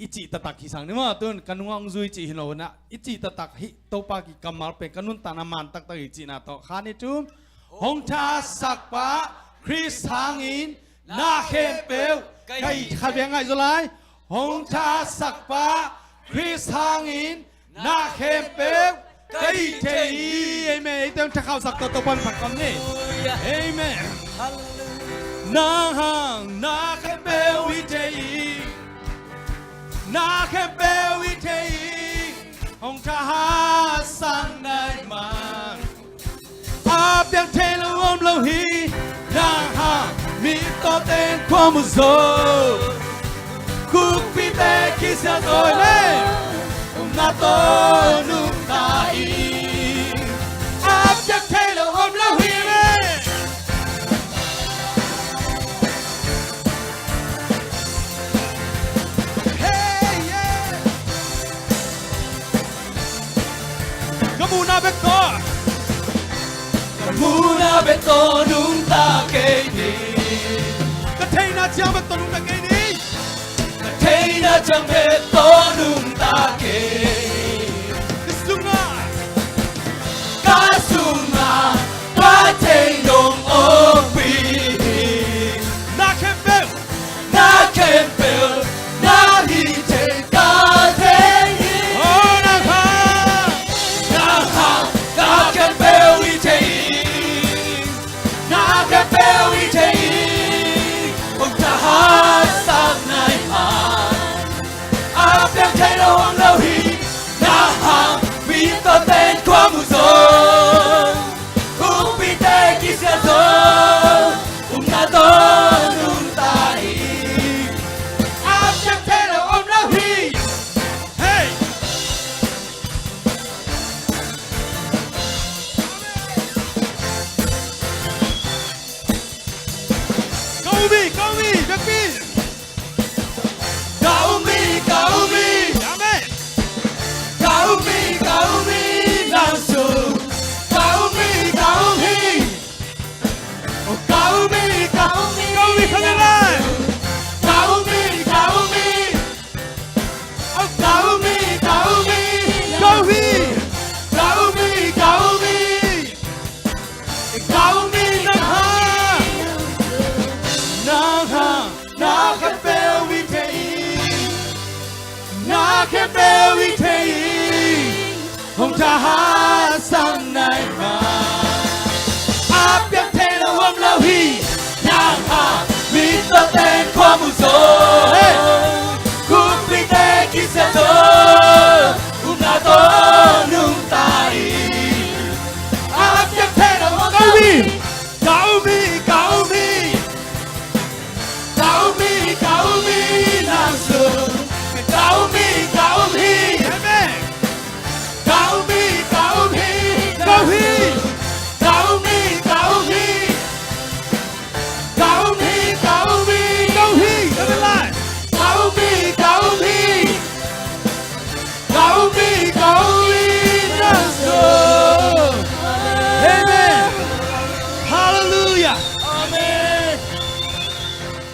อิจิตตักหิสังนี่ว่าตุนกันงงซุยจิฮิโนนะอิจิตตักหิโตปากิกัมมาเป็นกันุนตานามันตักตะอิจินาโตขานิจุมหงชาสักปะคริสหางินนาเข้มเปลวไก่ขัดยังไงสุไลหงชาสักปะคริสหางินนาเข้มเปลวไก่เทอีเอเมนเต็มจะเข้าสักตัวปันผักคำนี้เอเมนนาหังนาเข้มเปลววิเทอีนาแค่เบลวิเทยองทหารสังได้มาอาบยังเทลวมโลหีนาฮามีตัวเต็งความมุโซคุกปีเตคิสโตเล่นาโตนุตาอีอาบยังเทลวมโลหีเล่Muna beto, muna beto nunca kini. Kateina jam beto nunca kini. Kateina jam beto nunca kini. Kasunga, patendong opi. Na kempel, na hite kateini. Oh na ha. Hong Taha Sang Nai Ma Áp Yap Thế Là Wam Lao Hi Nhang Ha Mi Tơ Tên Khoa Mù Sô Cúp Bi Tê Ki Xe Tơ Na Tơ Nung Ta I Áp Yap Thế Là Wam Lao Hi Cao Mi Cao Mi Cao Mi Cao Mi Nam Sư Cao Mi Cao Mi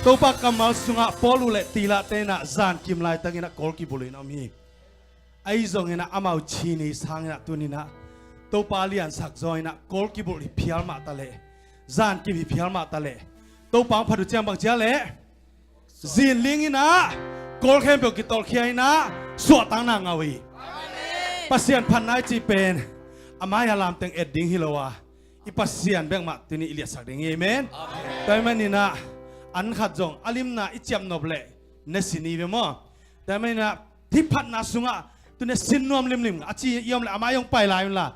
Tau pa kamal sunga polu le tila tena zan kim lai tangina kol ki bulin ami ai zong ina amau chini sangina tunina tau pa lian sak zoina kol ki buli phial ma tale zan ki bi phial ma tale tau pa phadu chang bang chia le zin ling ina kol khem pe ki tol khia ina so tang na ngawi pasian phan nai chi pen amaya lam teng edding hilowa i pasian beng ma tuni ilia sak ding amen tai maninaอันขัดจงอลิมนาอิจามนบเล่เนสินีเวมอแต่ไม่นะที่พัดนาสุงะตัวเนสินนวมลิมอาชียอมเลยอามายองไปลายมันละ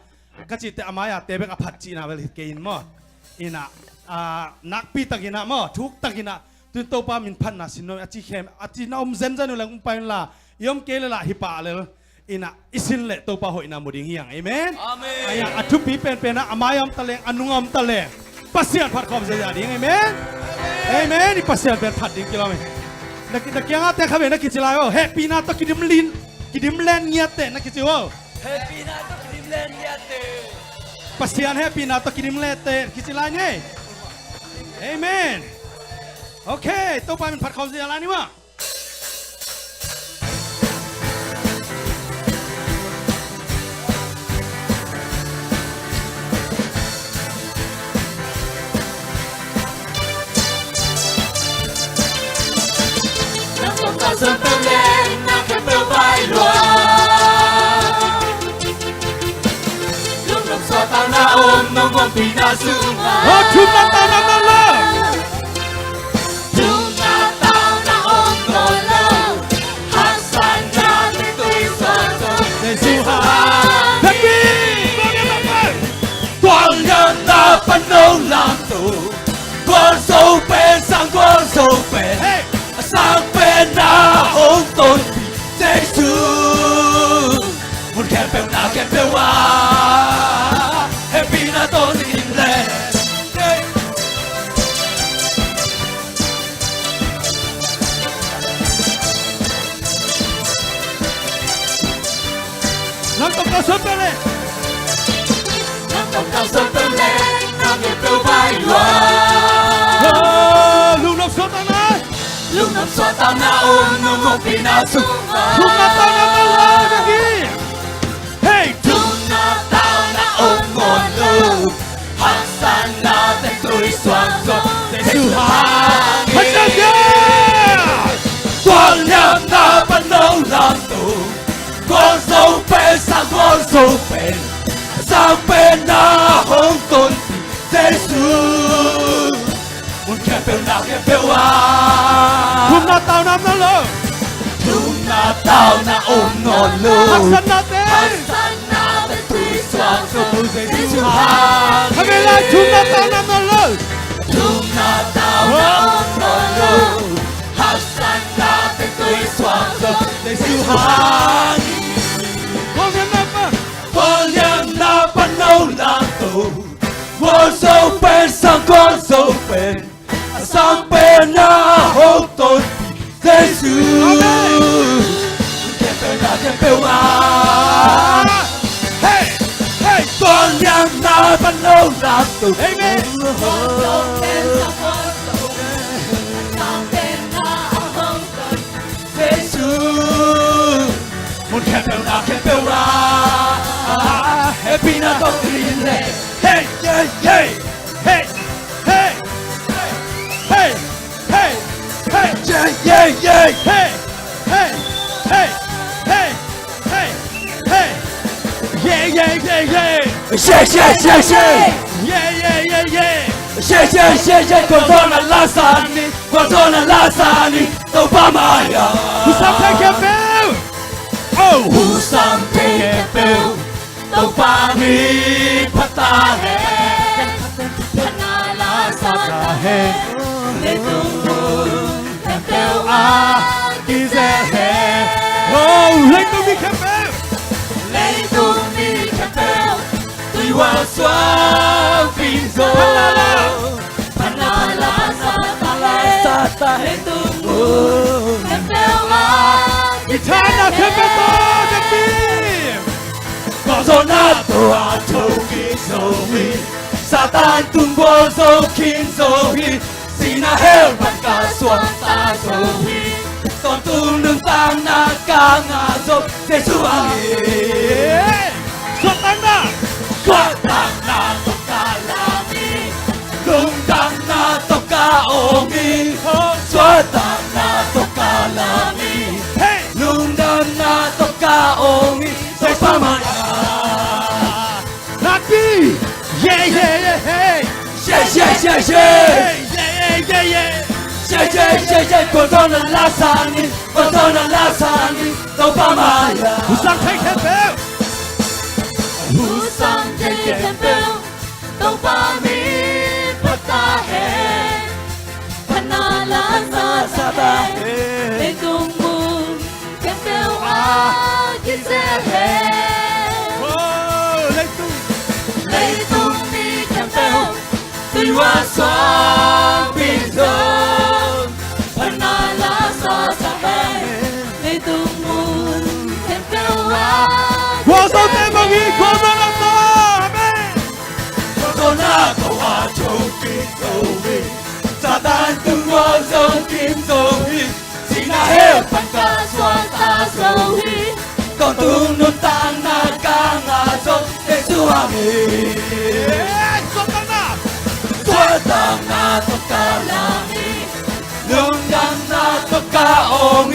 ก็จิตแต่อามายาเตะเบกอภัดจีนาเวลิเกินมออินะนักปีตะกินะมอทุกตะกินะตัวโตปามินพัดนาสินนวมอาชีเข้มอาชีน้อมเซนจันอยู่เลยไปมันละยอมเกลละฮิปะเลยอินะอิสินเล่โตปาหอยนามุดิงยังเอเมนไอ้ยังอัทุปีเป็นนะอามายอมตะเลงอนุงอมตะเลงปัสเซียนพัดคอมเสียดิ้งเอเมนเอเมนนี่ปัสเซียนเป็นพัดดิ้งกิโลเมตรนักยังอาเตะเขาเป็นนักกิจลายวะเฮปีนาตกิดิมลินกิดิมเลนเงียเตนักกิจวะเฮปีนาตกิดิมเลนเงียเตปัสเซียนเฮปีนาตกิดิมเลนเตกิจลายเนี่ยเอเมนโอเคตัวไปมันพัดคอมเสียลานี่วะ cao sơn tơ lên na kẹp tơ vai loa lúc nằm xoa ta na ôm nông ôm vì na sương chúng ta tao năm năm lơ chúng ta tao na ôm ngồi lâu hát san na để tôi xoa rồi Giêsu ha thật đi toàn nhân ta phân đấu làm tù con sâu bên sang con sâu bên sang bên na ôm tôi Giêsu một kẹp bèo na kẹp bèo happy na tôi in lên nắm tóc cao sơn tơ lên nắm tóc cao sơn tơ lên na kẹp bèo vai loa lúc nằm xuống tao nói lúc nằm xoa tao na ôm nông ôm vì na sung chúng ta tao năm năm lơ thật đi hey chúng tao na ôm ngọn lửa hát san na tên tôi xoan rồi Giêsu ha hãy ra kia toàn nhân ta bắt đầu làm tù con dâu bên sang con dâu bên sang bên na hông tôn Giêsu muốn kẹp bèo nào kẹp bèo chúng ta tao năm năm lơ chúng tao na ôm ngọn lửa hãy sân na tên san na tên tôi xoan rồi Giêsu ha hãy về lại chúng ta tao năm năm lơ chúng tao na ôm ngọn lửa hát san na tên tôi xoan rồi Giêsu ha con nhân năm con nhân na bắt đầu làm tù con dâu bên sang con dâu bên sang bên na hông tôn Giêsu kẹp bèo na kẹp bèo hey hey con nhân na bắt đầu làm tù amen con dâu bên sang con dâu bên sang bên na hông tôn Giêsu muốn kẹp bèo na kẹp bèo happy na tôi in lên hey hey hey hey hey hey hey hey yeah yeah yeah hey hey hey hey hey hey yeah yeah yeah yeah谢谢谢谢 yeah yeah yeah yeah 谢谢谢谢，我做了拉萨尼，我做了拉萨尼，都爸妈呀。 Who some take a bell oh Who some take a bell，都爸你拍打嘿，拍那拉萨达嘿，你都不看bell啊，你在嘿， oh lấy tôi đi cái bell 你都你看bell，对我双臂走。 ta hết tương mưa em đeo á Itana kebeto demi Bazona toa toki zohi Satan tumbo zokin zohi Sina hel baka swanta zohi Con tu nương tang na ka nga zo Jesu angi Sotana Swanta na toka lami Lung tang na toka ongi Swanta na toka lami hey Lung tang na toka ongi Sa maya Naki yeah yeah yeah hey 谢谢谢谢 hey yeah yeah yeah yeah 谢谢谢谢，我做了拉萨尼，我做了拉萨尼，都爸妈呀。 Who some take a bell Who some take a bell，都爸咪不打嘿，把那拉萨萨巴嘿，你公母看bell啊，几些嘿， oh lấy tôi 你公你看bell，对我双臂走。 Quando tempo aqui quando não tá amen Corona toa choki zohi Satan tungwa zokin zohi Sina heo panka swata zohi Con tung nun tang na ka nga zo Jesu ami Sotana Swata na toka lami Nung dang na toka ongi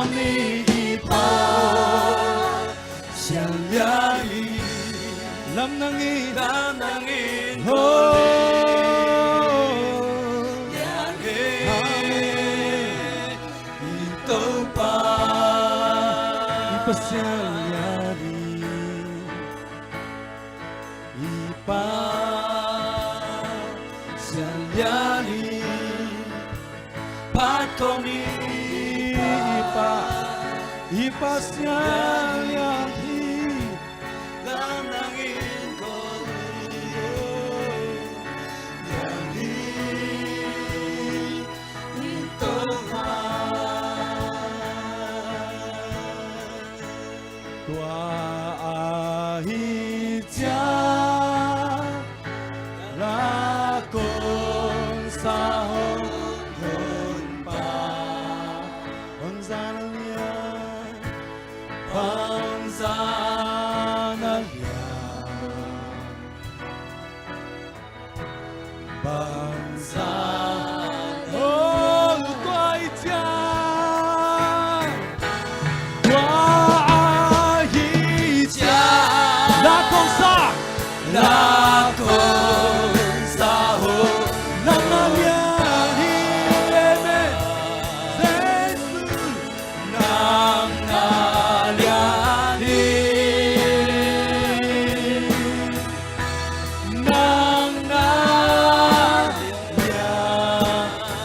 光里一旁，想呀你， lam nang i 让那云 ho 呀嘿，一都把。 ipasyali ipa 想呀你，怕痛你 ipa ipasyali 让那云过让你一都把。 tua ahija la con sa hon pa on zanalia on zanalia bangsa oh tua ahija La cosa ho nang naliani nang nalia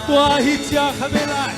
tua hitya khabelai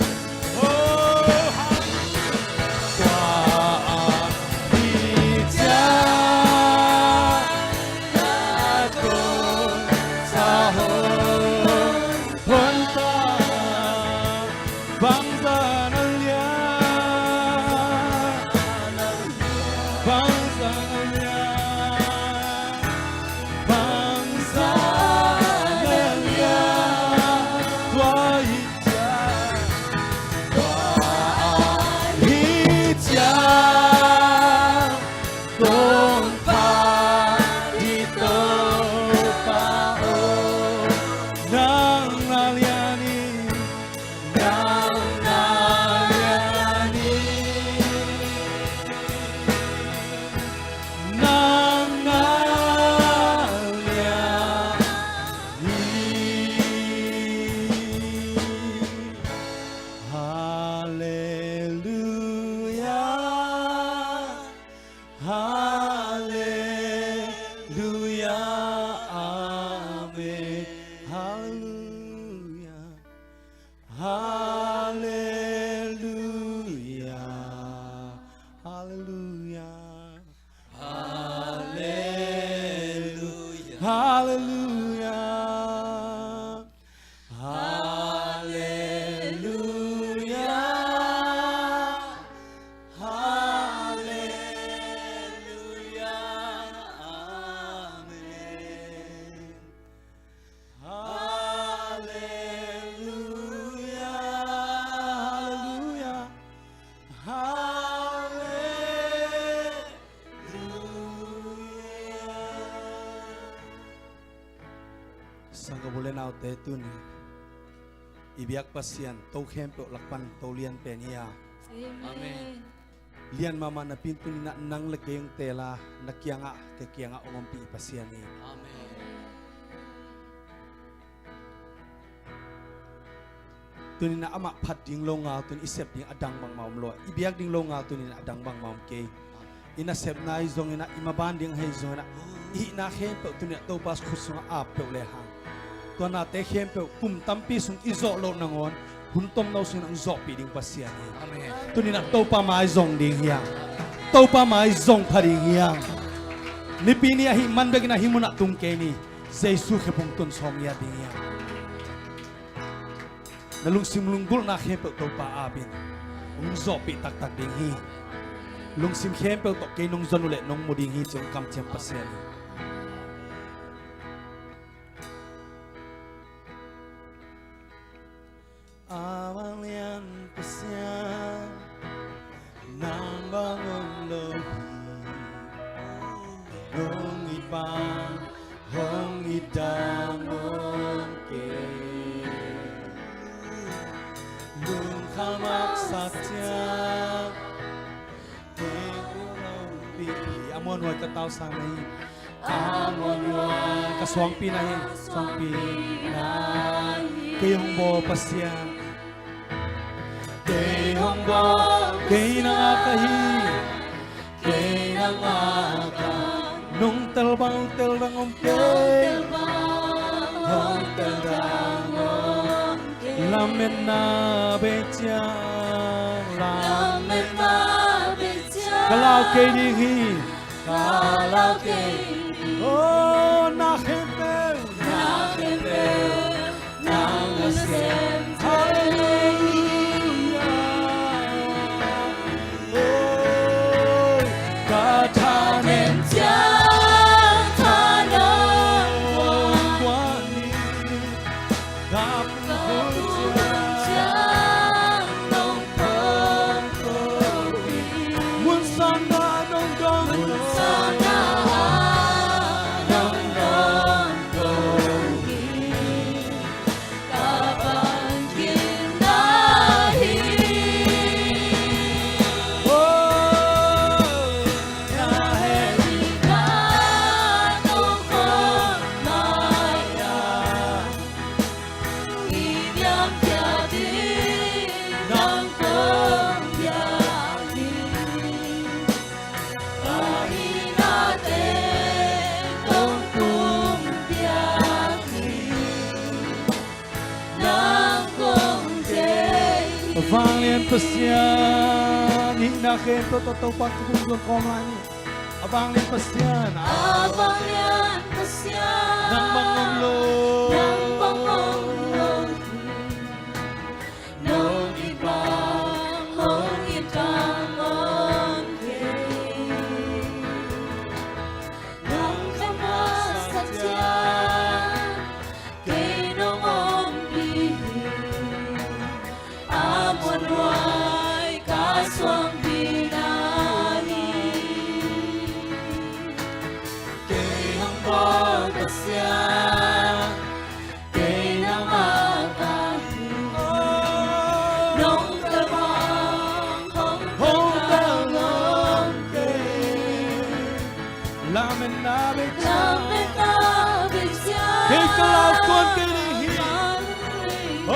te tu ni ibiak pasian to khem pe lakpan to lian pe nia Amen. lian mama na pintu ni na nang lagayong tela nakianga ke kianga ongompi pasian ni Amen. tu ni na ama phat ding longa tu ni isep ding adang bang maum lo ibiak ding longa tu ni na adang bang maum ke ina sep na izong ina imaban ding hei zong ina i na khem pe tu ni to pas khusunga ap pe le hang to na te khem pe pum tampi sung izo lo nangon huntom nau sin ang zo pi ding pasian ni Amen. tu ni na to pa mai zong ding hiang to pa mai zong pharing hiang ni pi ni hi man be na himuna tung ke ni jesu khe pung tun som ya ding hiang nalung simlung gul na khem pe to pa abin ung zo pi tak tak ding hi lung sim khem pe to ke nong zonule nong moding hi cheng kam chem pasian ni awalian pasian nang bangun lohi hong ibang hong idamon ke lung khamak satya amon hoi ka tau sang nei amon hoi ka swang pi na hi swang pi na ke hong bo pasya ke hong bo ke na ka hi ke na ka nung tel bang tel rang om ke hong tel rang om ke lamen na be cha lamen na be cha kalau ke di hi kalau ke oh na khempe na ngasem oh ka tha nem cha tha no kwa ni ga pu cha nong phong ko mun sang na nong dong sa na nong nong ko ta ban kin na hi oh na he na nong phong mai ya i nhâm cha đi nong phong ya đi Ai na te tong kum dia ki nang kong te vang lên pasya ni na khen to pa ku lu ko ma ni vang lên pasya na abang yan pasya nang bangom lo nang bangong long nong ibang hong itang on ke nong kama satya ke nong om bihi amon wai ka swang binani ke hong bo pasya ke nang akahi nong kabang hong hong ta kabang ke la men na be cha Lamet na bisya ke kalau kon ke ni hi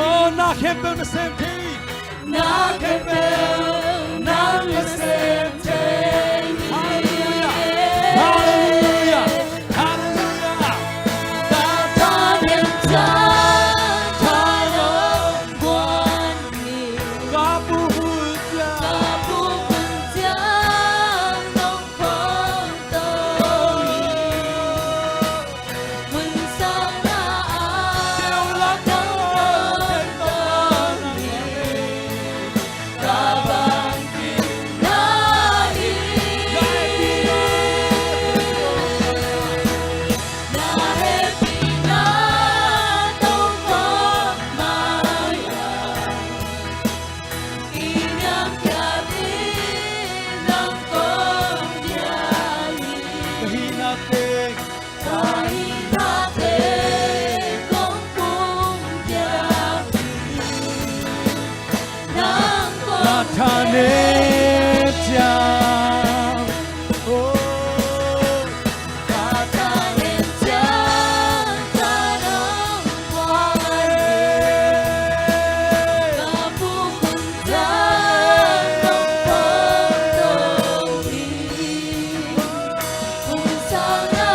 oh na khen pe na sem thi na kepe na lesente hallelujah hallelujah hallelujah ta ta niệm cha ta lo quan ni ka pu hu cha ta bu quân cha nong phong to quân sang na Kêu la nong thêm to ni ta ban kin na hi na happy na tong phong mai inyam kya di nang kong jai kahina te Ai na te kong kung jai nang la kong tha ne cha oh ta ta niệm cha ta nong quan ta bu kun cha nong phong to đi kun sang na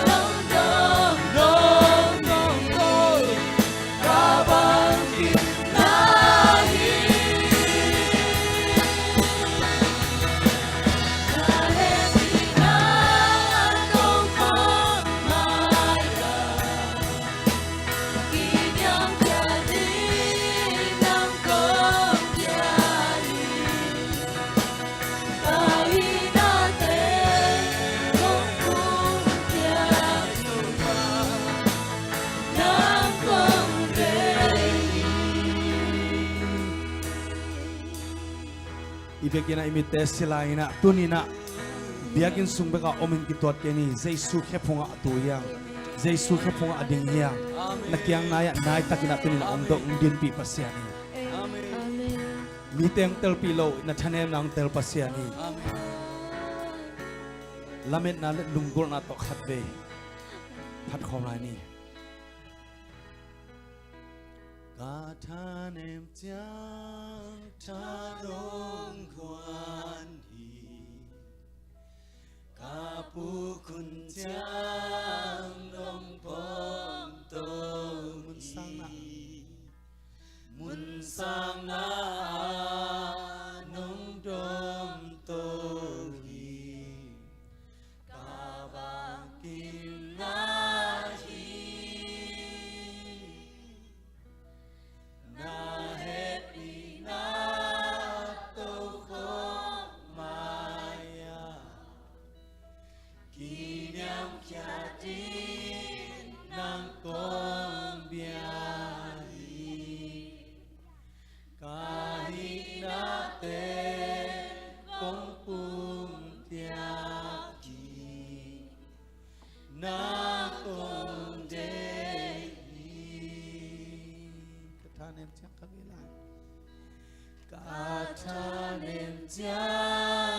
nong dong dong dong dong ta ban kin na hi na he pi na nong phong mai ra kỷ niệm cha đi nang kong jai ai na te kong kung jai nang kong jai ibegina imite silaina tunina biakin sungbe ka omin kitot keni jesu khephonga atuya jesu khephonga ading hiya nakyang naya nai takina tunina omdo undin pi pasiani miteng tel pilo na thane nang tel pasiani ละเม็ดนาเล็ดลุงกุลนาตกขัดเวพัดคอมลายนี่กาทาเนมจังทาดงควันฮีกาปูคุณจังดงปอมโตมุนสังนามุนสังนานงดมโตฮีกาบางกิมนาฮีนาเฮปีนาโตโคมายากินยมขยาตินังกมเบียเตคงปุมเตียกีนาคงเดฮีกาทาเนมจังกันเวลากาทาเนมจั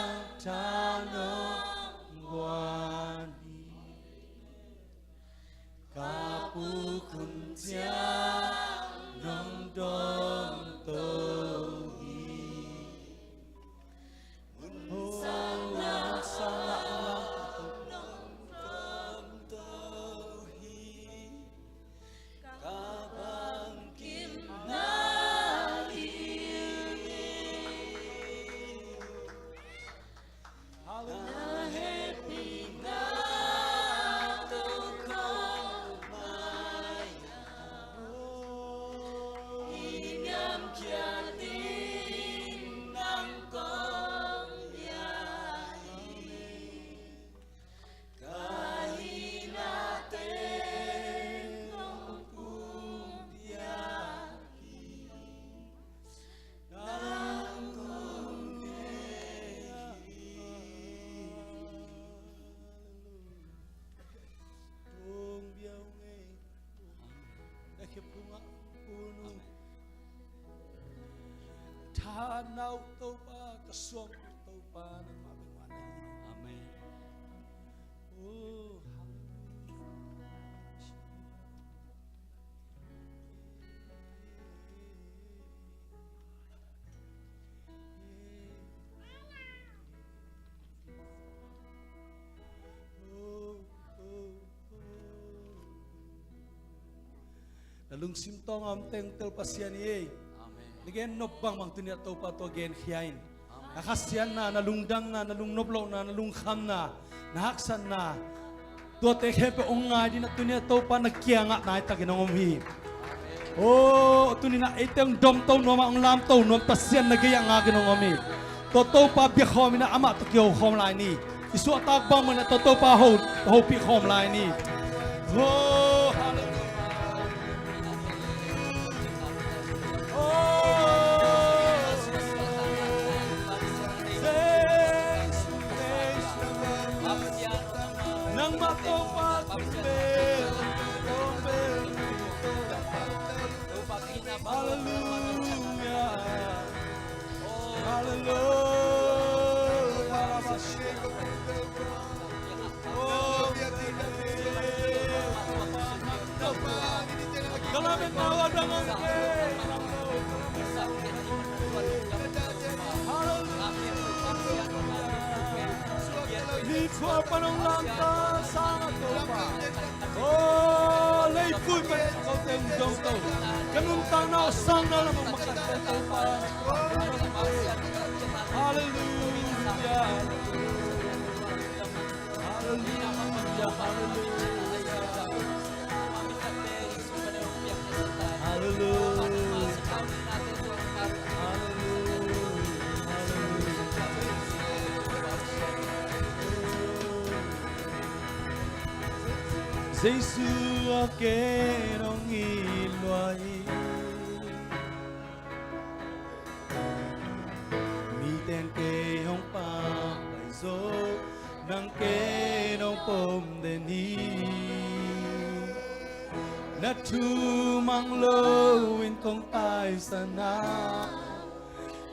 งทานงวานีกาปูคุณจังนงดมโตNau topa kasong topa ng mabigwanay. Amen. Oh, Nalung simtong am teng tel pasian ye. Again, nopang mang tunia to pa to again hiyain. Nakasyan na, nalungdang na, nalungnoblo na, nalungkham na, nahaksan na. To te hepe ongay di na tunia to pa nagkianga na ita ginongomhi. Oh, tunia na iteng dom to noma ang lam to nom pasyan nagaya nga ginongomhi. To pa biyakhom na ama to kiyo khom lai ni. Isu atak bang man to pa ho pi khom lai ni. Oh, hallelujah. Suwa panong langka sangat topa. Oh, lay pun pa kau tengdong to. Ganun tanaw sang na lamang makateng topa. Hallelujah. Hallelujah. Hallelujah. Hallelujah. Giêsu ake nong ilwai mi ten ke hong pa bai zo nang ke nong pom den hi na tu mang lo in kong tai sana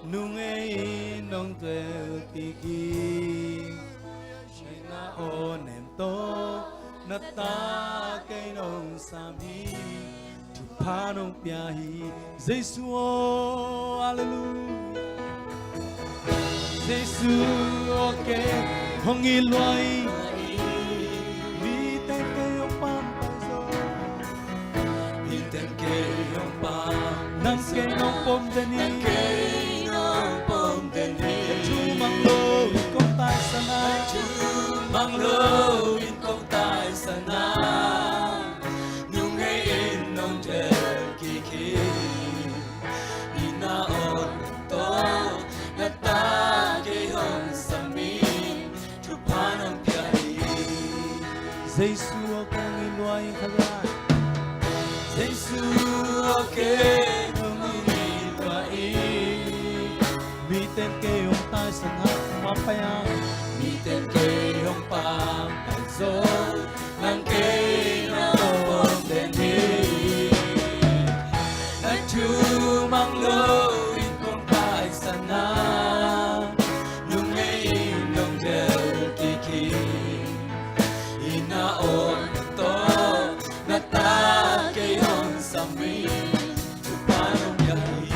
nung ei nong te ki ki na ô ném tô na ta cây nông sami tu pa nông bia hi Giêsu hallelujah Giêsu ok hong i loài vì tên cây ông pam vì tên cây ông pa nang cây nông pom deni cây nông pom tên chu mang lô công tai sana mang lô in công tai sana nhung ngay in nông trời kỳ kỳ ina on to na ta cây hồng sami tu pa nông piai Giêsu con i loài khara Giêsu ok nung in loài vì tên cây ông tai sana mapayang mi tên cây hồng pam phải gió nang cây nó bom đèn đi anh chú mang lô in con tai sana nung ngay nông đều kỳ kỳ ina on to na ta cây hồng sami tu pa nông yai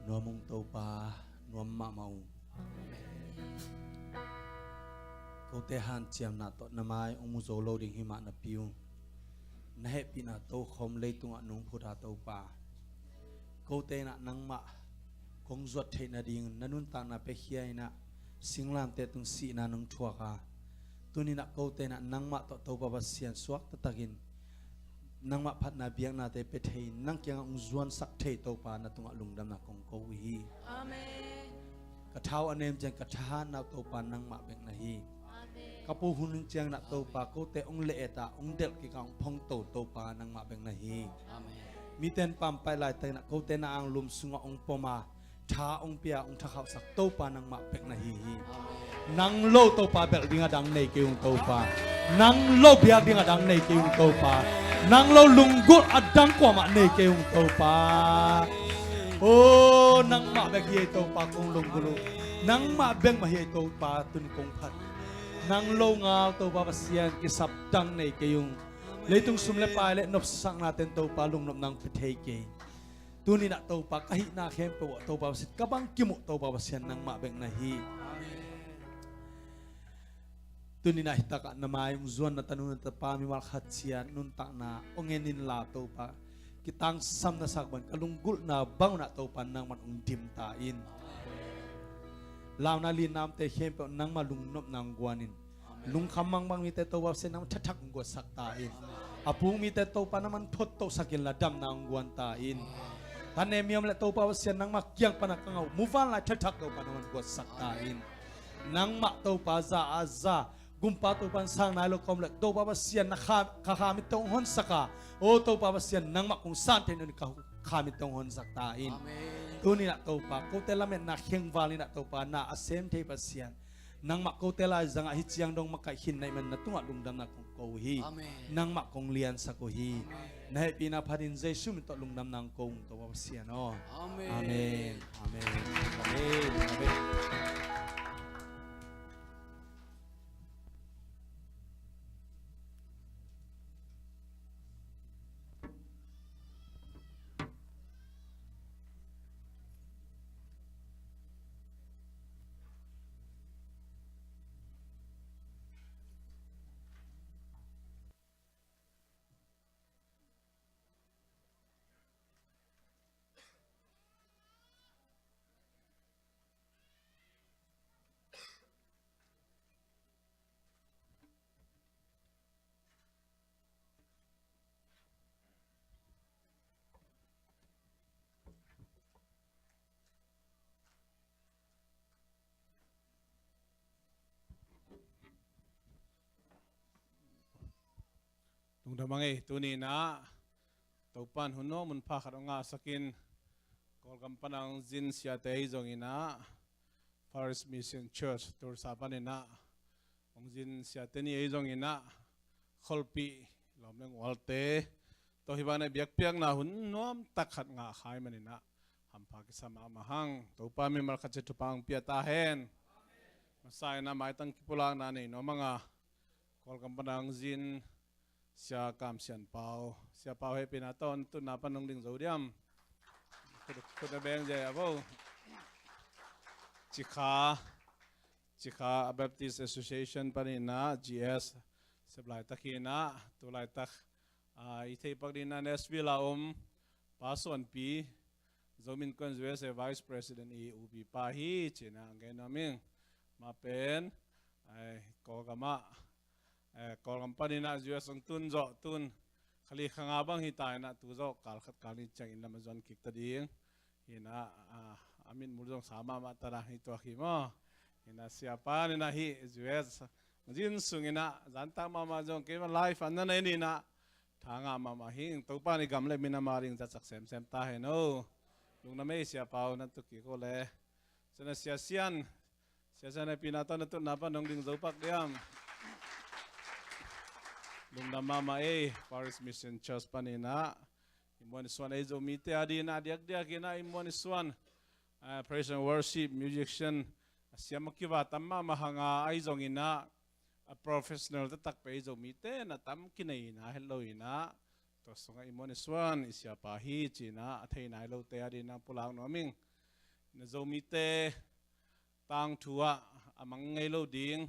Nuam mong tàu pa nuam ma mau câu te han chiam na to namai ong mu zo lo ding hima na piu na he pi na to khom le tung a nong phu tha tàu pa câu te na nang ma kong zot the na ding nanun ta na pe hiai na singlam te tung si na nong thua ka tuni na câu te na nang ma to tàu pa ba sian suak ta takin nang ma phat na biang na te pe thei nang kyang ong zuan sak thei to pa na tunga lungdam na kong ko hi Amen. ka thau anem jang ka tha na to pa nang ma bek na hi Amen. ka pu hun chang na to pa ko te ong le eta ong del ki ka ong phong to pa nang ma bek na hi amen mi ten pam pai lai te na ko te na ang lum sunga ong poma tha ong pia ong tha khau sak to pa nang ma bek na hi nang lo to pa bel dinga dang nei ke ong to pa nang lo biak dinga dang nei ke ong to pa nang lo lunggut adang kwa ma nei ke ong to pa o nang ma bek ye to pa kong lunggulu nang ma bek ma ye to pa tun kong phat nang lo ngao to pa pasian ki sap dang nei ke yung leitung sum le pa le nop sang na ten to pa lung nop nang phethei ke tuni na to pa kahi na khem po to pa sit kabang kimu to pa pasian nang ma bek na hi tuni na hitaka na mayong zuan na tanun na pa mi wal khatsian nun ta na ongenin la to pa kitang sam na sakban kalunggul na bang na to pa nang man ung dim ta in law na lin nam te khem po nang malung nop nang guanin lung khamang bang mi te to wa se nam thatak go sak ta in apung mi te to pa naman thot to sakil la dam nang guan ta in tane miam le to pa wa se nang ma kyang pa na kangau muvan la thatak to pa naman go sak ta in nang ma to pa za aza gumpa to pan sang na lo kom le to pa sian na kha mi tong hon saka o to pa sian nang ma kung san ten ni kha mi tong hon sak ta in tu ni na to pa ko te la men na kheng wali na to pa na asem the pa sian nang ma ko te la zanga hi chiang dong ma ka hin nai men na tunga lung dam na kong ko hi nang ma kong lian sa ko hi na he pina pharin jesu mi to lung dam nang kong to pa sian o amen amen amen amen lung damang tu ni na topan huno mun pha kharonga sakin kol kampanang zin sia te zong ina Paris Mission Church tur sapan ina ong zin sia te ni zong ina kholpi lomleng walte to hibana biak piang na hun nom takhat nga khai manina hampa ki sama mahang topa mi mar khache tupang pia ta hen masai na mai tang kipulang na ni no mga kol kampanang zin sia kam sian pau sia pau he pinaton tu na panong ding zodiam kuda beng je abo chikha Baptist Association panina GS seblai takina tulai tak ithei pagdina Nashville pason pi zomin konzwe se vice president e ubi pahi china ngenaming mapen ai kogama company na US ang tun khali khanga bang hitai na tu zo kal khat kali chang in Amazon kik ta ding hina amin murjong sama ma tara hi to hi mo hina siapa ni na hi US jin sungina janta mama jong ke life an na ni na thanga mama hing to pa ni gamle mina maring cha chak sem ta he no lung na me siapa na tu ki ko le sana sian na pinata na tu na pa nong ding zo pak diam lung na mama Paris Mission Church panina imon swan zo mite adi na diak ina imon swan praise and worship musician siam kiwa tamma mahanga ai zong ina a professional tak pe zo mite na tam kinai na hello ina to songa imon swan isya pa hi china athei nai lo te adi na pulang no ming na zo mite tang thua amang ngei lo ding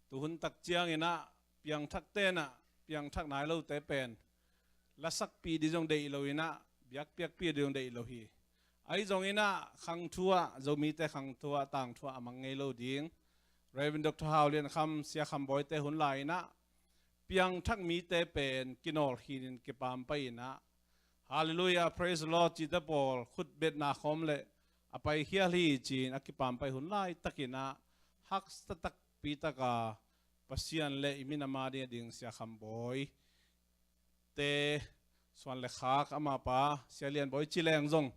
tuhun tak chiang ina piang thak te na piang thak nai lo te pen la sak pi di jong dei lo ina biak piak pi di jong dei lo hi ai jong ina khang thua zo mi te khang thua tang thua amang ngei lo ding Reverend Dr. Howlin kham sia kham boy te hun lai na piang thak mi te pen kinol hin ke pam pa ina hallelujah praise the Lord chi da pol khut bet na khom le apai hial hi chin akipam pai hun lai takina hak tak pi taka pasian le imina mari ding sia khamboi te swan le khak ama pa sialian boy chileng zong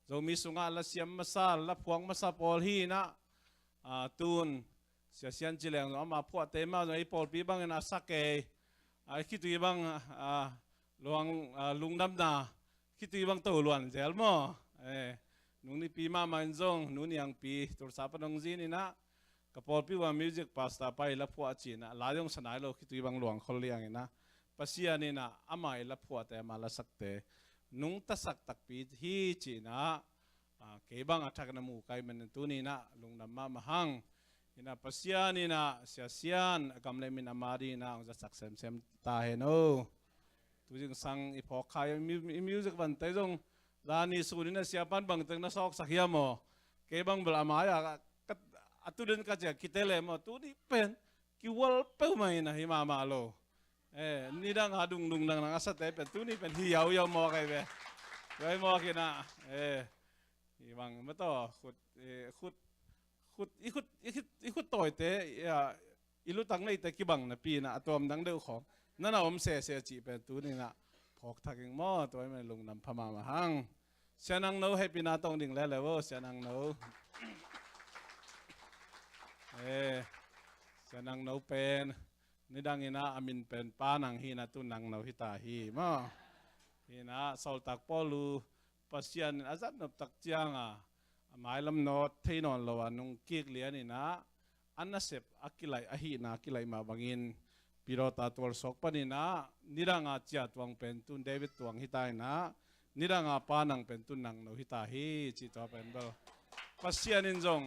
zomi sunga la siam masal la phuang masa pol hi na tun sia sian chileng ama phua te ma zo pol pi bang na sake ai khitu bang luang lungnam na khitu bang to luan zel mo nung ni pi ma man zong nun yang pi tur sa pa nong zin ina kapol pi wa music pasta pai la phua china la yong sanai lo khitu bang luang khol liang ina pasia ni na amai la phua te ma la sakte nung ta sak tak pi hi china ke bang athak na mu kai men tu ni na lung na ma mahang ina pasia ni na sia sian kamle min amari na ong za sak sem ta he no tu jing sang i phok khai music ban te jong Rani sunina siapan bang teng na sok sakya mo ke bang bel amaya atuden ka ja kitele mo tu di pen ki wal pe mai na hi mama lo ni dang hadung dung nang asa te pe tu ni pen hi yau mo kai be kai mo kina hi bang ma to khut toy te ya ilu tang nei te ki bang na pi na atom dang deu khong na na om se chi pe tu ni na phok thaking mo toy me lung nam phama ma hang sianang no happy na tong ding le lewo sianang no sianang no pen nidang ina amin pen panang hina tu nang no hita hi mo hina sol tak polu pasian azat nop tak chianga amailam no theinon lo anung kik lian ina anasep akilai ahi na akilai ma bangin pirota tol sok panina niranga chia tuang pen tun David tuang hitai na niranga panang pen tun nang no hita hi chi to pen bo pasian in jong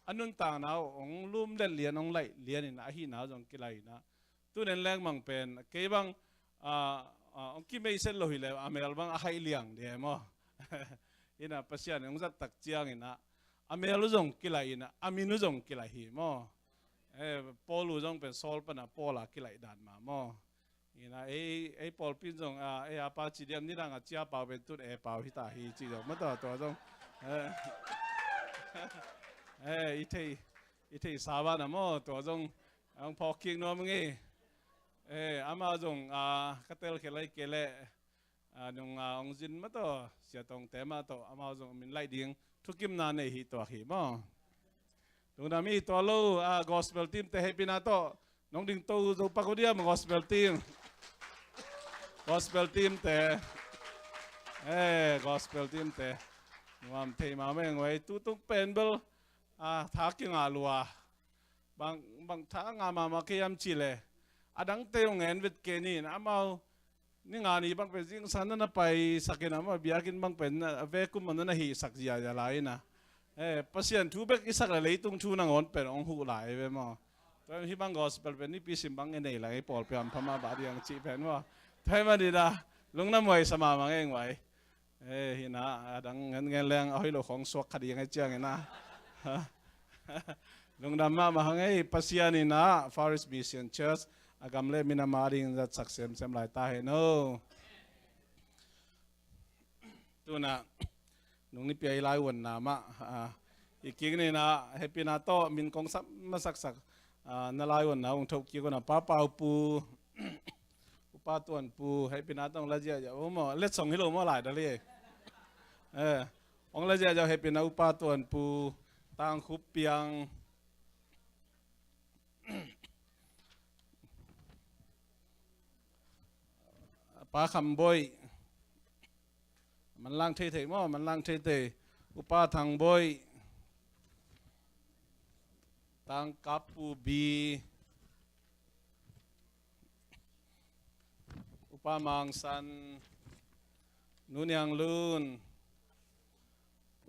anun ta na ong lum le lian ong lai lian in ahi na jong kilai na tunen leng mang pen ke bang ong ki mei sen lo hi le amel bang ahai liang de mo ina pasian ong zat tak chiang ina amel jong kilai ina aminu jong kilai hi mo polu jong pen sol pana pola kilai dan ma mo ina pol pin jong apa chi diam ni rang chia pau pen tut pau hita hi chi jong ma to jong ithei sawa na mo to jong ang phok king no mngi ama jong katel kelai kele nung ong jin ma to sia tong tema to ama jong min lai ding thukim na nei hi to hi mo tung na mi to lo gospel team te happy na to nong ding to zo pa ko dia gospel team te gospel team te nuam te ma me ngoi tu tung penbel tha ki nga lua bang tha nga ma ke yam chi le adang te ong en vit ke ni na mau ni nga ni bang pe jing san na pai sakin ama biakin bang pen ve kum man na hi sak jia ja lai na pasien thu bek isak la lei tung thu na ngon pen ong hu lai ve mo to hi bang gospel pen ni pi sim bang nei lai pol pe am phama ba diang chi pen wa thai ma ni da lung na moi sama mang eng wai hi na adang ngen leng a hoi lo khong sok khadi ngai chiang na lung dam ma ngai pasian ni na Forest Mission Church agam le mina maring that success sem lai ta he no tu na nung ni pi lai won na ma iking ni na happy na to min kong sap ma sak sak na lai won na ong thok ki ko na pa pau pu upa tuan pu happy na tong la ja ja o mo let song hi lo mo lai da le ong la ja ja happy na upa tuan pu tang khup piang pa kham boy man lang thei mo man lang thei upa thang boy tang kapu bi upa mang san nunyang lun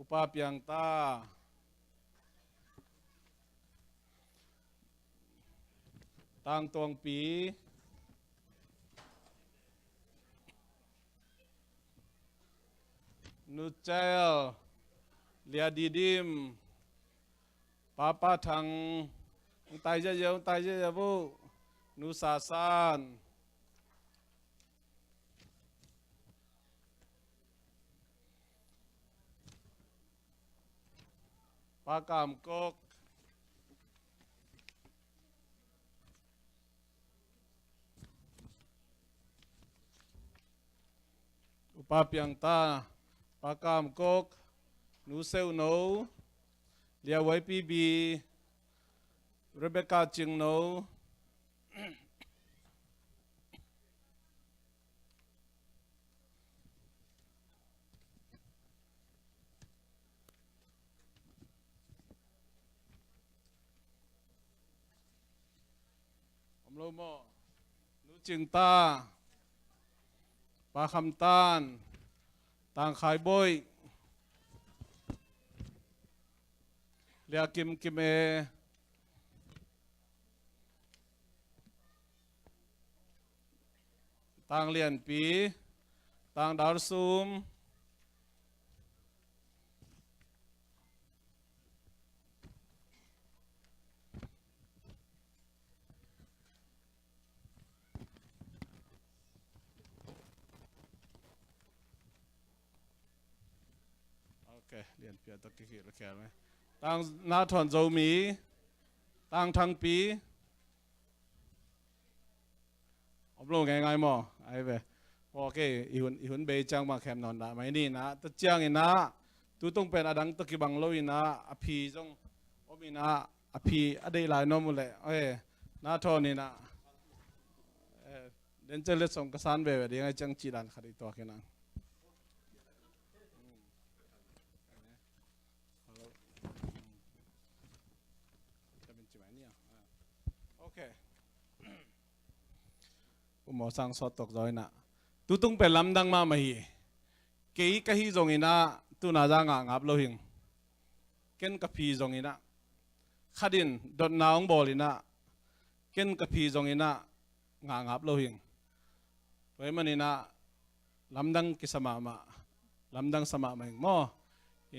upa piang ta tang tong pi Nucel, Lia Didim, Papa Thang, Tai Gia Vu, Nusasan, Pakam Kok, Upapiang Ta, Pakam Kok, Nuseu No, Lia YPB, Rebecca Ching No, Omlomo, Nu Ching Ta, Pakam Tan, Tang Khai Boy, Lia Kim Kim E, Tang Lian Pi, Tang Dar Sum, Lian Pi ta ki la kya me tang na thon zo mi tang thang pi oblo ngai mo ai ve ok ihun be chang ma khem non da mai ni na ta chiang ina tu tong pen adang ta ki bang lo ina a phi jong omina a phi adei lai no mu le na thon ni na den chele song ka san be de ngai chang chi dan khari to ke na mo sang so tok rồi na tu tung pe lam dang ma hi ke ka hi zong ina tu na za nga ngap lo hing ken ka phi zong ina khadin dot naung bol ina ken ka phi zong ina nga ngap lo hing toy man ina lam dang ki sama ma lam dang sama ma mo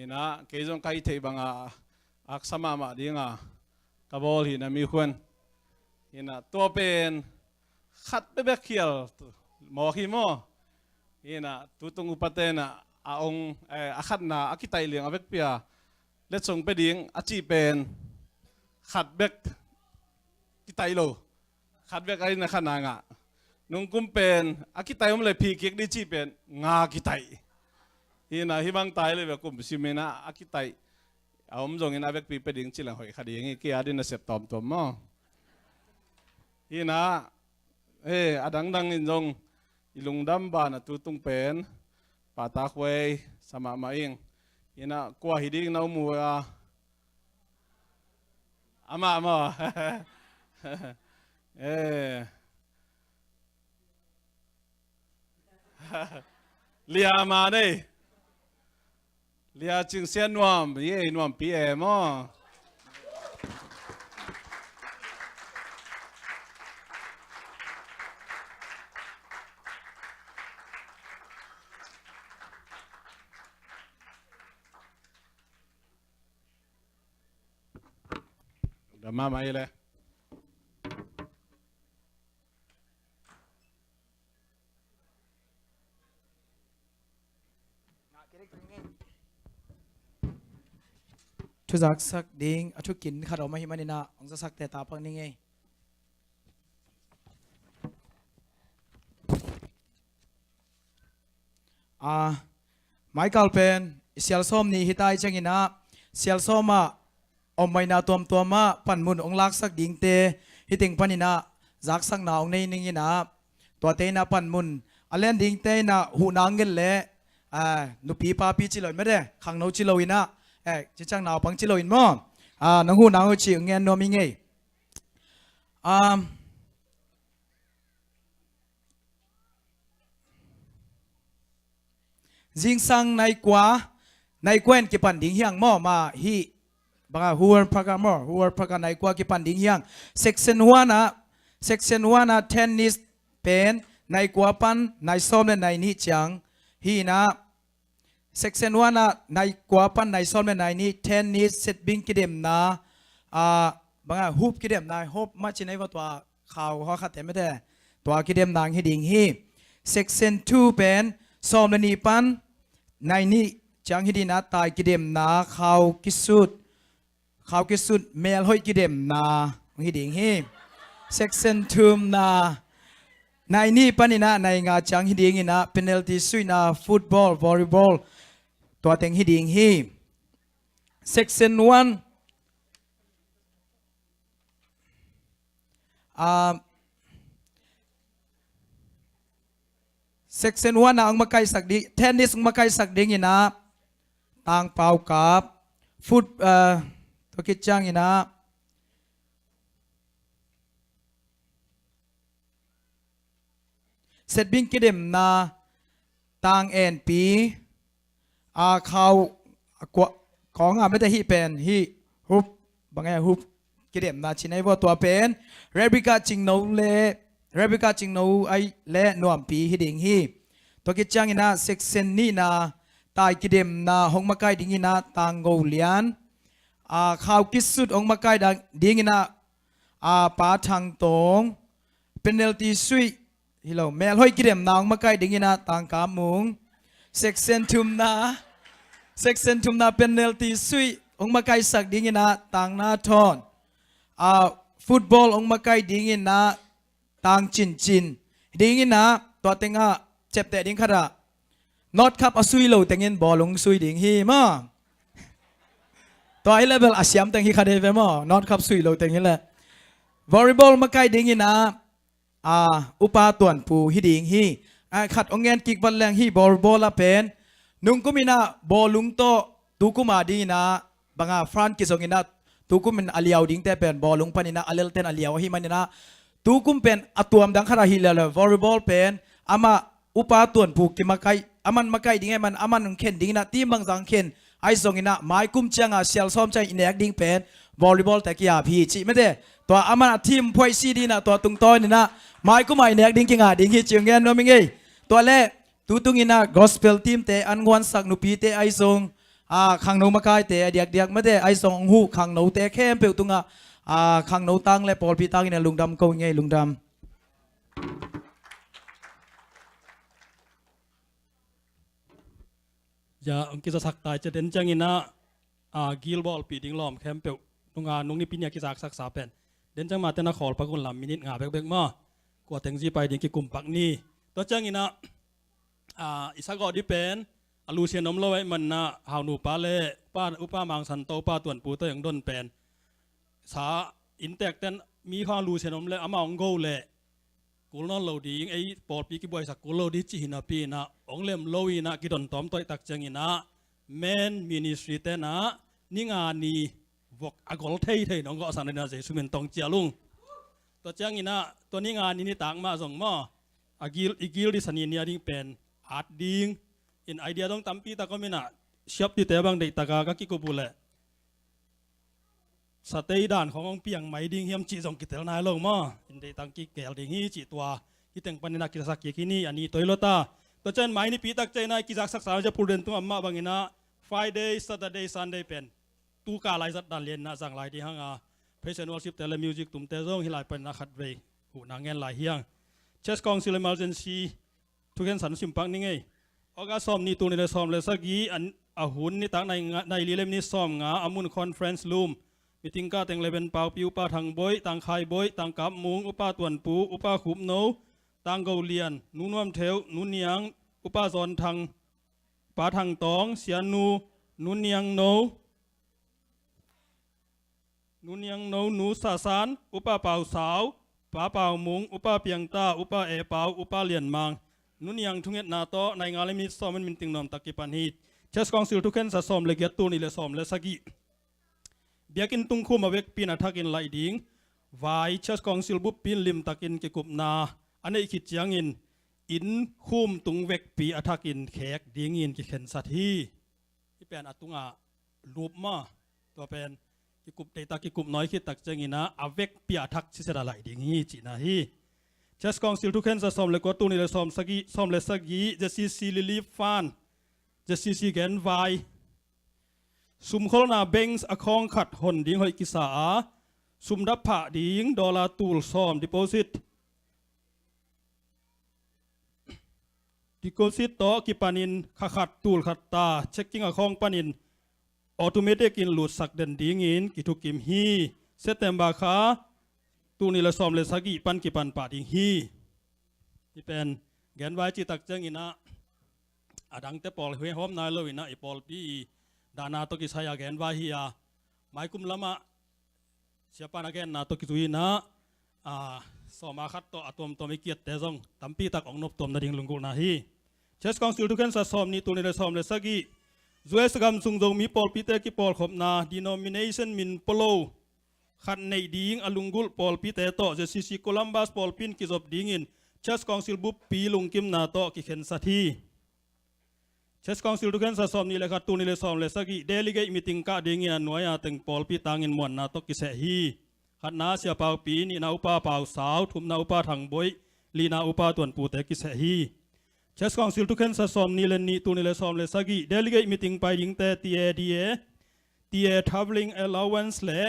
ina ke zong kai thei banga ak sama ma dinga ka bol hi na mi khun ina to pen khát bé bé kiel mò khi mò ina tu tung upatena aong akhat na akitai liang avek pia let song pe ding achi pen khát bé kitai lo khát bé ai na khana nga นุ่งกุมเป็นอากิไตผมเลยพีเก็กดิจีเป็นงากิไตฮีน่ะฮิบังไตเลยแบบกุมซิเมนะอากิไตเอาผมส่งอินาเวกปีไปดิ่งจิหลังหอยคดีอย่างงี้กี่อาดินเสพตอมตัวมั้งฮีน่ะอดังดังอินจงอิลุงดำบานตุตุงเป็นปาตากเวยสมามาเองฮีน่ะกว่าฮิดิ่งน้ามัวอามาเลียมาเนี่ยเลียจึงเสียนวมนวมปีมั้งเดี๋ยวมาเลย ทุจักสักดิ่งทุกินขัดออกมาหิมันนะองจะสักแต่ตาพังนี่ไงไมเคิลเป็นเซียลส้มนี่ฮิตายจังอินะเซียลส้มมาอมไม่นาตัวมาปั่นมุนองลักสักดิ่งเตฮิติงปันอินะจักสักนาองในนิ่งอินะตัวเตนะปั่นมุนอันเล่นดิ่งเตนะหูนางเงินเละนุปีปาปีจิลอยไม่ได้ขังโนจิลอยนะจะจังนาวปังจิลอยมั้งนังหูนางหูจิเงินโนมิงไงจิงสังในกว่าในกวนกิปันดิ่งเฮียงมั่วมาฮีบางหัวพักมั่วหัวพักในกว่ากิปันดิ่งเฮียงเซ็กชันหัวนะเทนนิสเป็นในกว่าปันในซ้อมและในนี้จังฮีนะเซ็กชันหัวนะในกว่าปันในซ้อมและในนี้เทนนิสเซตบิงกิเดมนะบางฮูปกิเดมนะฮูปมาชินในว่าตัวข่าวเขาขัดแต่ไม่ได้ตัวกิเดมนางฮีดิ่งฮีเซ็กชัน2เป็นซ้อมและนี้ปันในนี้จังฮิดีนาตายกิเดมนาข่าวกิสุดเมลหอยกิเดมนาฮิดิงฮีเซ็กชันทูมนาในนี้ปนินาในงาจังฮิดิงนะเพนัลตี้สุยนาฟุตบอลวอลเลย์บอลตัวเต็งฮิดิงฮีเซ็กชัน1เซ็กชัน1นะองมาไกสักดีเทนนิสองมาไกสักดิ่งนะต่างเป่ากับฟุตตัวกิจจังนะเซตบิงกิเดมนะต่างเอ็นปีเขาของไม่ได้ฮีเป็นฮีฮุบบางแง่ฮุบกิเดมนะชินไอว่าตัวเป็นเรบิกาจิงโนเล่เรบิกาจิงโนไอเล่นวมปีฮิดิงฮีตัวกิจจังนะเซ็กชันนี้นะตายกิเดมนะหงมาไกดิ่งนะต่างโกเลียนข่าวกิสุดองมาไกดิ่งนะปาทังตงเพนัลตี้สุยฮิโลเมลหอยกิเดมนะองมาไกดิ่งนะต่างกามุงเซ็กชันทุมนะเพนัลตี้สุยองมาไกสักดิ่งนะต่างนาทอนฟุตบอลองมาไกดิ่งนะต่างจินดิ่งนะตัวเต็งเจ็บแต่ดิ่งขระนอตครับอสุยโลแต่เงินบอลลงสุยดิ่งฮีมาตัวไอเลเวลอาเซียมแต่งฮีคาเดเวมานอตครับสุยโลแต่เงินแหละวอลเลย์บอลมาไกดิ่งนะอุปาตวนปูฮีดิ่งฮีขัดองเงินกิกบอลแรงฮีบอลบอลละเป็นนุงกุมินะบอลลุงโตตุกุมาดีนะบางฟรานกิสงินะตุกุมินอาลียวดิ่งแต่เป็นบอลลุงปนินะอาเลลเตนอาลียวฮีมันนะตุกุมเป็นอตัวมดังขราฮีเลวอลเลย์บอลเป็นอามาอุปาตวนปูกิมาไกอามันมาไกดิ่งไงมันอามันเข็นดิ่งนะทีมบางสังเข็นไอส่งอินะไม้กุ้มเชียงเซลซ้อมใจอินเอกดิ่งเป็นวอลเลย์บอลแต่กี้พี่จิไม่ได้ตัวอามันทีมพอยซีดีนะตัวตุงต้อยนี่นะไม้กุ้มไอเนกดิ่งกิงดิ่งฮีเชียงเงินโนมิงไงตัวเล่ตุงอินะกอสเปลทีมแต่อันงวนสักนุปีแต่ไอส่งขังโนมาไกแต่เดียกไม่ได้ไอส่งหูขังโนแต่แค่เปลตุงขังโนตังและปอลพีตังนี่ลุงดำเขาไงลุงดำอย่าองกิจสักตายจะเด่นจังอินะกิลบอลปีดิ้งล้อมแคมเปิลนุ่งนี่ปีนี้กิจสักษาเป็นเด่นจังมาแต่นักขอลปะกุลลำมินิทงาเบกมา กว่าถึงจีไปดิ้งกิกุมปักนี่ตัวจังอินะอิสากอดิเป็นอลูเชียนมโลไว้มันนะหาวนูปาเล่ป้าอุปามังสันโตป้าตวนปูตัวอย่างดนเป็นสาอินเตกเตนมีข้าลูเชียนมเล่อามาองโกเล่กูนอนโลดีไอ้ปอดปีกิบอยสักกูโลดีจีหินาปีนะองเล่มโลวีนะกิดอนตอมตัวตักจังอินะเมนมินิสทรีเตนะนิงานีวกอากอลเทยน้องก็สันนิษฐานสุเมนตองเจียลุงตัวจังอินะตัวนิงานีนี่ต่างมาส่งมาอีกิลดิสันนีดิ้งเป็นอาร์ดดิ้งอินไอเดียต้องตั้มปีตาก็ไม่น่ะเชียบที่แต่บางเด็กตากาก็กิโกบุเล่สเตย์ด่านขององเปียงไม่ดิ้งเฮียมจีส่งกิเตลนายลงมาอินเดตังกิเกลดิ้งฮีจีตัวที่แต่งปันนักกิจสักกินี่อันนี้ตัวโลตาตัวเจนไม่นี่ปีตักใจนายกิจสักษาจะพูดเรื่องตัวอัมมาบางอินะ Friday Saturday Sunday เป็นตู้กาลายสัตดันเลียนนะสั่งลายที่ห้างPraise Worship แต่ละมิวสิกตุ่มเตะส่งฮิลายเป็นนักขัดเวหูนางเงินลายเฮียงเชสกองซิลเอมอร์เจนซีทุกเห็นสันสิมปังนี่ไงออกาซ้อมนี่ตัวนี้เลยซ้อมเลยสักยี่อันหุ่นนี่ตั้งในลีเลมนี่ซ้อมงาอามุนคอนเฟรนซ์ลูมมีติงก้าแต่งเลยเป็นเป่าปิวป้าทางบอยต่างคายบอยต่างกับมุงอุป้าตวนปูอุป้าขุบโนต่างเกาเลียนนุ่นวมเทวนุ่นเนียงอุป้าซอนทางป้าทางตองเสียนูนุ่นเนียงโนนุ่นยังโนนูสาสานอุปาเป่าสาวป้าเป่ามุงอุปาเปียงตาอุปาเอเป่าอุปาเลียนมังนุ่นยังทุ่งเอ็ดนาโตในงานเลมิซ้อมมันมินติงนอมตะกิปันฮีเชสกองซิลทุกเข็นสะซ้อมเลเกียตูนี่เลซ้อมเลสักิเบียกินตุงคู่มาเวกปีนัทักินไลดิงวายเชสกองซิลบุปปินลิมตะกินกิกุบนาอันนี้คิดจังอินคุมตุงเวกปีอัทักินแขกดิงอินกิเข็นสัตฮีที่เป็นอัตุงะรูปมาตัวเป็นกิกุบเดตากิกุบน้อยคิดตักจังอินะอเวกปีอัทักสิเสดาไลดิงฮีจีนาฮีเชสกองซิลทุกเข็นสะซ้อมเลกตูนี่เลซ้อมสักิซ้อมเลสักีจะซีลิลีฟานจะซีแกนไวสุมโคลนาเบงส์อคองขัดหนดิ้งหอยกิสาสุมดับผะดิ้งดอลลาร์ตูลซ้อมดิโพซิตต่อกิปานินขัดตูลขัดตาเช็คกิ้งอคองปานินออโตเมติกินหลุดสักเดินดิ้งอินกิทุกิมฮีเซตเตมบาคาตูนี่ละซ้อมเลสักีปันกิปันปาดิ้งฮีที่เป็นแกนไว้จิตักจังอินะอดังเตปอลเฮหอมนายเลวินะไอปอลปีดานาตกิสายาแกนวาฮียาไมคุมลามะเสียปานาแกนนาตกิจุยนะสอมาคัดโตอตอมตัวไม่เกียรติแต่ซงตั้มปีตักองนบตอมนาดิงลุงกุลนาฮีเชสกองซิลทุกเข็นสะสมนี่ตัวนี้เลยสอมเลยสักีจวยสกรรมสุงจงมีปอลปีเตกิปอลขบนาดีโนมิเนชันมินโปโลขัดในดิ้งอลุงกุลปอลปีเตโตเจซิซิโคลัมบัสปอลปินกิจบดิ้งอินเชสกองซิลบุปปีลุงกิมนาโตกิเข็นสัทีเชสกองซิลทุกเข็นสะสมนี่เลยขัดตัวนี่เลยสอมเลยสักีเดลิเกตมีติงกะดิ้งอินหน่วยอาตึงปอลปีตังอินมวนนาโตกิเสฮีขัดนาเสียเป่าปีนี่นาอุปาเป่าสาวทุมนาอุปาทางบอยลีนาอุปาตวนปูเตกิเสฮีเชสกองซิลทุกเข็นสะสมนี่เลยนี่ตัวนี่เลยสอมเลยสักีเดลิเกตมีติงไปยิงแต่ทีเอtraveling allowance และ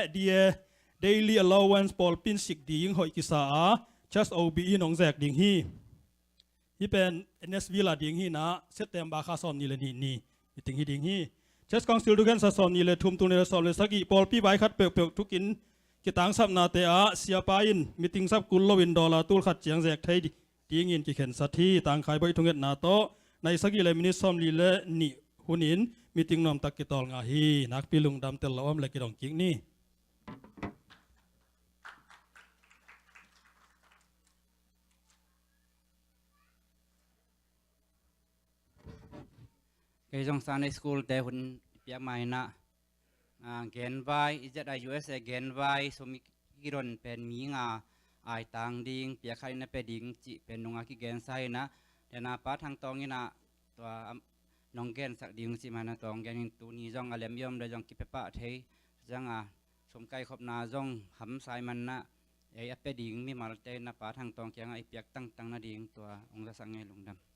daily allowance ปอลปินสิกดิ้งหอยกิสาเชสโอบีน้องแจกดิ้งฮีที่เป็น NSV ละดิ้งฮีนะเซตเต็มบาคาซอมนี่เลยนี่มีติงฮีดิ้งฮีเชสกองซิลทุกเข็นสะสมนี่เลยทุมตัวนี่เลยสอมเลยสักีปอลปีใบคัดเปลือกทุกินกิตังซับนาเตอาเสียปายินมีติงซับกุลโลวินดอลลาร์ตูลขัดเจียงแจกไทยดิ้งอินกิเข็นสัตทีต่างขายใบทุงเงินนาโตในสักีเลยมินิซอมลีเลนี่หุนินมีติงนอมตักกิตอลงาฮีนักพิลุงดำเตลล้อมเลยกิดองกิงนี่ไอ้จงสานในสกูลแต่หุ่นเปียกไม้นะเกนไว้อิจฉาUSAเกนไว้สมิกิรอนเป็นมีงาไอต่างดิ่งเปียกใครนะเป็นดิ่งจิเป็นนงอากิเกนไซนะแต่นาป้าทางตองนี่นะตัวน้องเกนสักดิ่งสิมานะตองเกนตัวนี้จงอาเลมยอมได้จงกิเปปะเทจังสมไก่ขบนาจงหำสายมันนะไอ้เป็นดิ่งมีมาเตนะป้าทางตองเกียงไอเปียกตั้งนะดิ่งตัวองค์สังเงลุงดำ